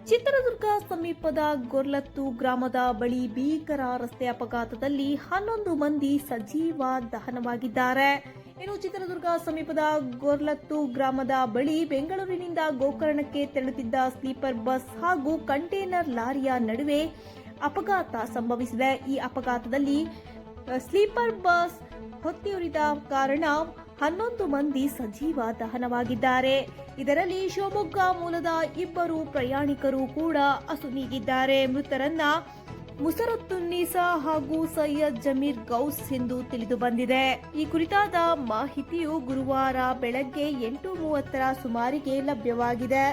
ಚಿತ್ರದುರ್ಗ ಸಮೀಪದ ಗೊರ್ಲತ್ತು ಗ್ರಾಮದ ಬಳಿ ಭೀಕರ ರಸ್ತೆ ಅಪಘಾತದಲ್ಲಿ 11 ಮಂದಿ ಸಜೀವ ದಹನವಾಗಿದ್ದಾರೆ. ಇನ್ನು ಚಿತ್ರದುರ್ಗ ಸಮೀಪದ ಗೊರ್ಲತ್ತು ಗ್ರಾಮದ ಬಳಿ ಬೆಂಗಳೂರಿನಿಂದ ಗೋಕರ್ಣಕ್ಕೆ ತೆರಳುತ್ತಿದ್ದ ಸ್ಲೀಪರ್ ಬಸ್ ಹಾಗೂ ಕಂಟೈನರ್ ಲಾರಿಯ ನಡುವೆ ಅಪಘಾತ ಸಂಭವಿಸಿದೆ. ಈ ಅಪಘಾತದಲ್ಲಿ ಸ್ಲೀಪರ್ ಬಸ್ ಹೊತ್ತಿಯುರಿದ ಕಾರಣ 11 ಮಂದಿ ಸಜೀವ ದಹನವಾಗಿದ್ದಾರೆ. ಇದರಲ್ಲಿ ಶಿವಮೊಗ್ಗ ಮೂಲದ 2 ಪ್ರಯಾಣಿಕರು ಕೂಡ ಅಸುನೀಗಿದ್ದಾರೆ. ಮೃತರನ್ನ ಮುಸರತ್ತುನ್ನೀಸಾ ಹಾಗೂ ಸೈಯದ್ ಜಮೀರ್ ಗೌಸ್ ಎಂದು ತಿಳಿದು ಬಂದಿದೆ. ಈ ಕುರಿತಾದ ಮಾಹಿತಿಯು ಗುರುವಾರ ಬೆಳಗ್ಗೆ 8:30 ಸುಮಾರಿಗೆ ಲಭ್ಯವಾಗಿದೆ.